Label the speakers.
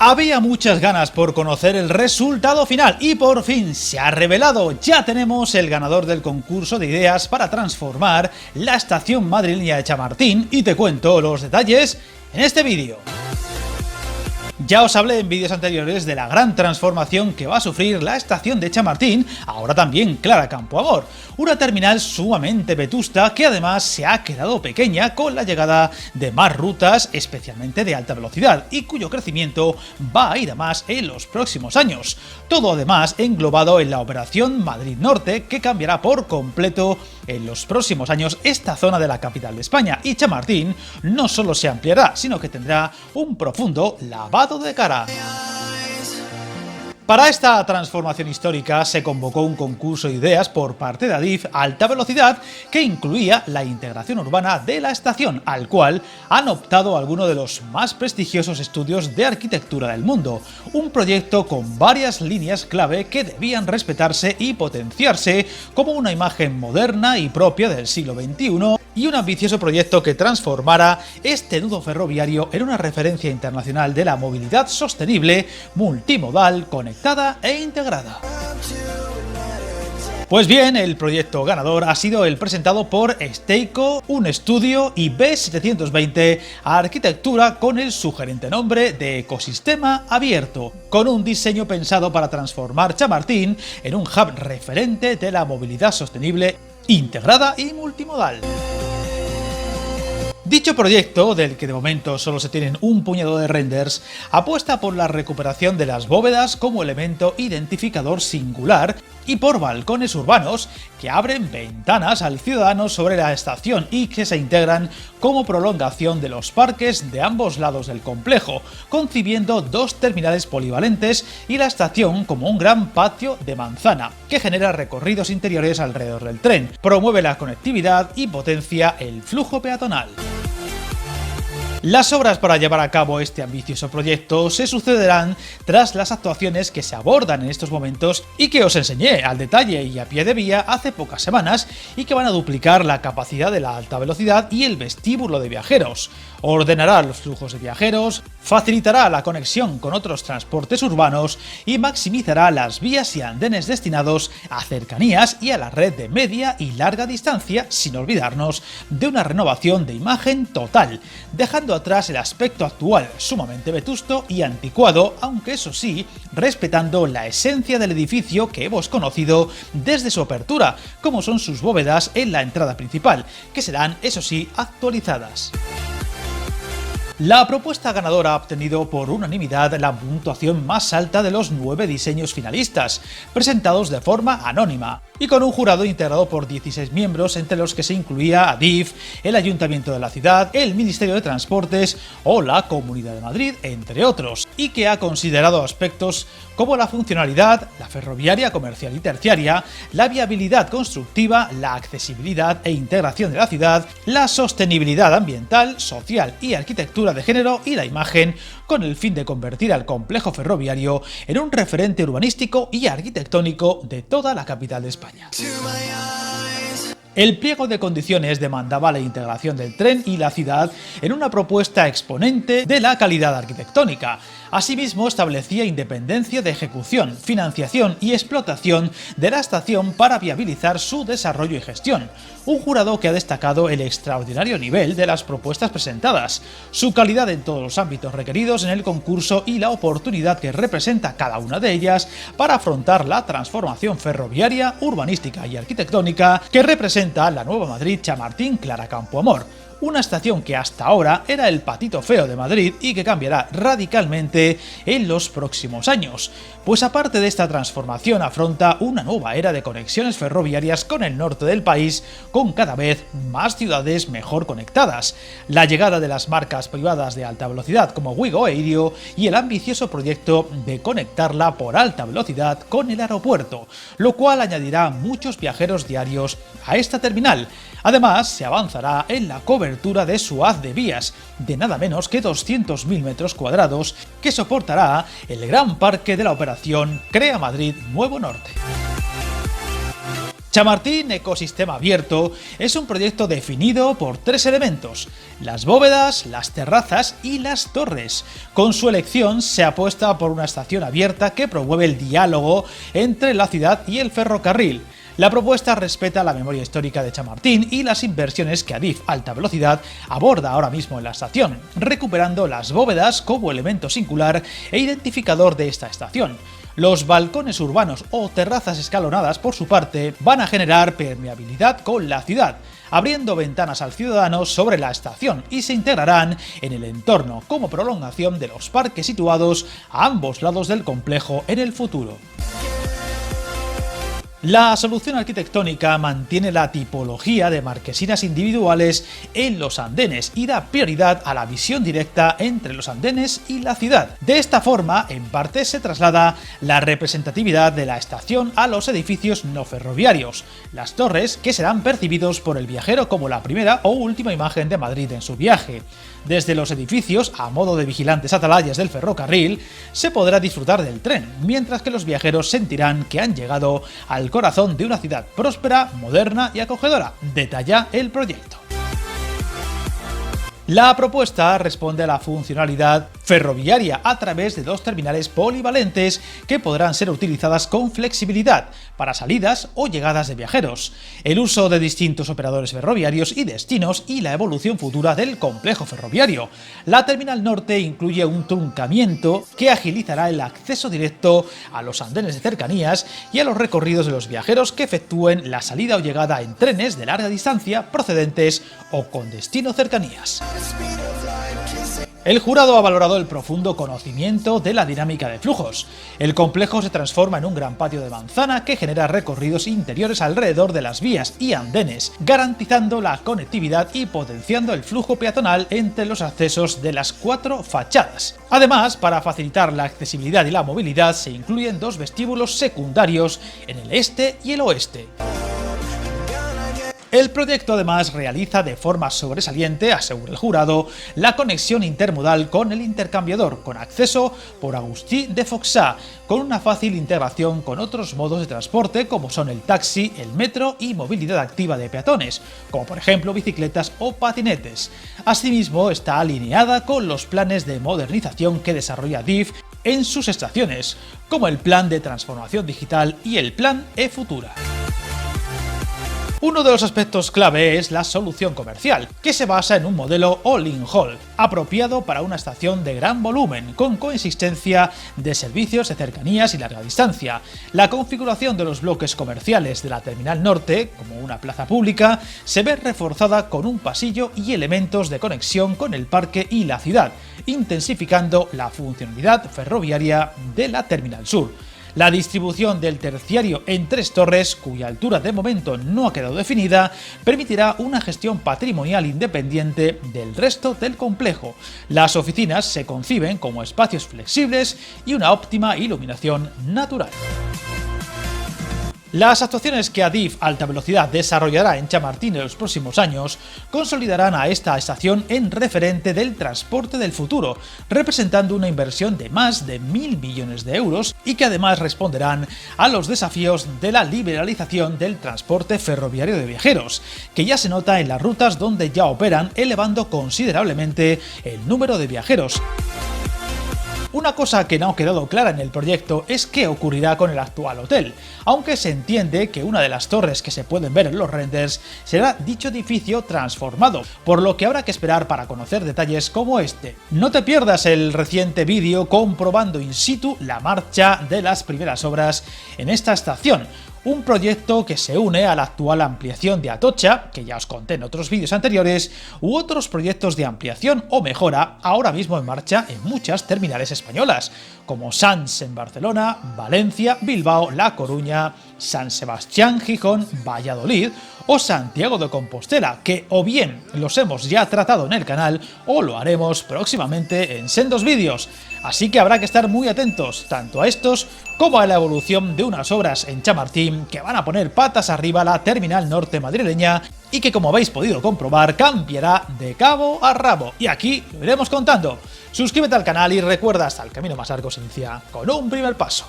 Speaker 1: Había muchas ganas por conocer el resultado final y por fin se ha revelado. Ya tenemos el ganador del concurso de ideas para transformar la estación madrileña de Chamartín y te cuento los detalles en este vídeo. Ya os hablé en vídeos anteriores de la gran transformación que va a sufrir la estación de Chamartín, ahora también Clara Campoamor, una terminal sumamente vetusta que además se ha quedado pequeña con la llegada de más rutas, especialmente de alta velocidad, y cuyo crecimiento va a ir a más en los próximos años. Todo además englobado en la operación Madrid Norte, que cambiará por completo en los próximos años esta zona de la capital de España, y Chamartín no solo se ampliará, sino que tendrá un profundo lavado de cara. Para esta transformación histórica se convocó un concurso de ideas por parte de Adif Alta Velocidad que incluía la integración urbana de la estación, al cual han optado algunos de los más prestigiosos estudios de arquitectura del mundo, un proyecto con varias líneas clave que debían respetarse y potenciarse como una imagen moderna y propia del siglo XXI y un ambicioso proyecto que transformara este nudo ferroviario en una referencia internacional de la movilidad sostenible, multimodal, conectada e integrada. Pues bien, el proyecto ganador ha sido el presentado por Steico, un estudio y B720 Arquitectura con el sugerente nombre de Ecosistema Abierto, con un diseño pensado para transformar Chamartín en un hub referente de la movilidad sostenible, integrada y multimodal. Dicho proyecto, del que de momento solo se tienen un puñado de renders, apuesta por la recuperación de las bóvedas como elemento identificador singular y por balcones urbanos que abren ventanas al ciudadano sobre la estación y que se integran como prolongación de los parques de ambos lados del complejo, concibiendo dos terminales polivalentes y la estación como un gran patio de manzana, que genera recorridos interiores alrededor del tren, promueve la conectividad y potencia el flujo peatonal. Las obras para llevar a cabo este ambicioso proyecto se sucederán tras las actuaciones que se abordan en estos momentos y que os enseñé al detalle y a pie de vía hace pocas semanas y que van a duplicar la capacidad de la alta velocidad y el vestíbulo de viajeros, ordenará los flujos de viajeros, facilitará la conexión con otros transportes urbanos y maximizará las vías y andenes destinados a cercanías y a la red de media y larga distancia, sin olvidarnos de una renovación de imagen total, dejando atrás el aspecto actual sumamente vetusto y anticuado, aunque eso sí, respetando la esencia del edificio que hemos conocido desde su apertura, como son sus bóvedas en la entrada principal, que serán, eso sí, actualizadas. La propuesta ganadora ha obtenido por unanimidad la puntuación más alta de los 9 diseños finalistas, presentados de forma anónima, y con un jurado integrado por 16 miembros, entre los que se incluía Adif, el Ayuntamiento de la ciudad, el Ministerio de Transportes o la Comunidad de Madrid, entre otros, y que ha considerado aspectos como la funcionalidad, la ferroviaria, comercial y terciaria, la viabilidad constructiva, la accesibilidad e integración de la ciudad, la sostenibilidad ambiental, social y arquitectura de género y la imagen, con el fin de convertir al complejo ferroviario en un referente urbanístico y arquitectónico de toda la capital de España. El pliego de condiciones demandaba la integración del tren y la ciudad en una propuesta exponente de la calidad arquitectónica. Asimismo, establecía independencia de ejecución, financiación y explotación de la estación para viabilizar su desarrollo y gestión. Un jurado que ha destacado el extraordinario nivel de las propuestas presentadas, su calidad en todos los ámbitos requeridos en el concurso y la oportunidad que representa cada una de ellas para afrontar la transformación ferroviaria, urbanística y arquitectónica que representa la nueva Madrid Chamartín Clara Campoamor. Una estación que hasta ahora era el patito feo de Madrid y que cambiará radicalmente en los próximos años. Pues aparte de esta transformación afronta una nueva era de conexiones ferroviarias con el norte del país, con cada vez más ciudades mejor conectadas, la llegada de las marcas privadas de alta velocidad como Wigo e Irio y el ambicioso proyecto de conectarla por alta velocidad con el aeropuerto, lo cual añadirá muchos viajeros diarios a esta terminal. Además, se avanzará en la cobertura de su haz de vías, de nada menos que 200.000 metros cuadrados, que soportará el gran parque de la operación Crea Madrid Nuevo Norte. Chamartín Ecosistema Abierto es un proyecto definido por tres elementos: las bóvedas, las terrazas y las torres. Con su elección se apuesta por una estación abierta que promueve el diálogo entre la ciudad y el ferrocarril. La propuesta respeta la memoria histórica de Chamartín y las inversiones que Adif Alta Velocidad aborda ahora mismo en la estación, recuperando las bóvedas como elemento singular e identificador de esta estación. Los balcones urbanos o terrazas escalonadas, por su parte, van a generar permeabilidad con la ciudad, abriendo ventanas al ciudadano sobre la estación, y se integrarán en el entorno como prolongación de los parques situados a ambos lados del complejo en el futuro. La solución arquitectónica mantiene la tipología de marquesinas individuales en los andenes y da prioridad a la visión directa entre los andenes y la ciudad. De esta forma, en parte se traslada la representatividad de la estación a los edificios no ferroviarios, las torres, que serán percibidos por el viajero como la primera o última imagen de Madrid en su viaje. Desde los edificios, a modo de vigilantes atalayas del ferrocarril, se podrá disfrutar del tren, mientras que los viajeros sentirán que han llegado al corazón de una ciudad próspera, moderna y acogedora, detalla el proyecto. La propuesta responde a la funcionalidad ferroviaria a través de dos terminales polivalentes que podrán ser utilizadas con flexibilidad para salidas o llegadas de viajeros, el uso de distintos operadores ferroviarios y destinos y la evolución futura del complejo ferroviario. La terminal norte incluye un truncamiento que agilizará el acceso directo a los andenes de cercanías y a los recorridos de los viajeros que efectúen la salida o llegada en trenes de larga distancia procedentes o con destino cercanías. El jurado ha valorado el profundo conocimiento de la dinámica de flujos. El complejo se transforma en un gran patio de manzana que genera recorridos interiores alrededor de las vías y andenes, garantizando la conectividad y potenciando el flujo peatonal entre los accesos de las cuatro fachadas. Además, para facilitar la accesibilidad y la movilidad, se incluyen dos vestíbulos secundarios en el este y el oeste. El proyecto además realiza de forma sobresaliente, asegura el jurado, la conexión intermodal con el intercambiador, con acceso por Agustí de Foxá, con una fácil integración con otros modos de transporte como son el taxi, el metro y movilidad activa de peatones, como por ejemplo bicicletas o patinetes. Asimismo, está alineada con los planes de modernización que desarrolla Adif en sus estaciones, como el Plan de Transformación Digital y el Plan eFutura. Uno de los aspectos clave es la solución comercial, que se basa en un modelo all-in-hall, apropiado para una estación de gran volumen, con coexistencia de servicios de cercanías y larga distancia. La configuración de los bloques comerciales de la Terminal Norte, como una plaza pública, se ve reforzada con un pasillo y elementos de conexión con el parque y la ciudad, intensificando la funcionalidad ferroviaria de la Terminal Sur. La distribución del terciario en tres torres, cuya altura de momento no ha quedado definida, permitirá una gestión patrimonial independiente del resto del complejo. Las oficinas se conciben como espacios flexibles y una óptima iluminación natural. Las actuaciones que Adif Alta Velocidad desarrollará en Chamartín en los próximos años consolidarán a esta estación en referente del transporte del futuro, representando una inversión de más de 1.000 millones de euros y que además responderán a los desafíos de la liberalización del transporte ferroviario de viajeros, que ya se nota en las rutas donde ya operan, elevando considerablemente el número de viajeros. Una cosa que no ha quedado clara en el proyecto es qué ocurrirá con el actual hotel, aunque se entiende que una de las torres que se pueden ver en los renders será dicho edificio transformado, por lo que habrá que esperar para conocer detalles como este. No te pierdas el reciente vídeo comprobando in situ la marcha de las primeras obras en esta estación, un proyecto que se une a la actual ampliación de Atocha, que ya os conté en otros vídeos anteriores, u otros proyectos de ampliación o mejora ahora mismo en marcha en muchas terminales españolas, como Sants en Barcelona, Valencia, Bilbao, La Coruña, San Sebastián, Gijón, Valladolid o Santiago de Compostela, que o bien los hemos ya tratado en el canal o lo haremos próximamente en sendos vídeos. Así que habrá que estar muy atentos tanto a estos como a la evolución de unas obras en Chamartín que van a poner patas arriba la terminal norte madrileña y que, como habéis podido comprobar, cambiará de cabo a rabo. Y aquí lo iremos contando. Suscríbete al canal y recuerda, hasta el camino más largo se inicia con un primer paso.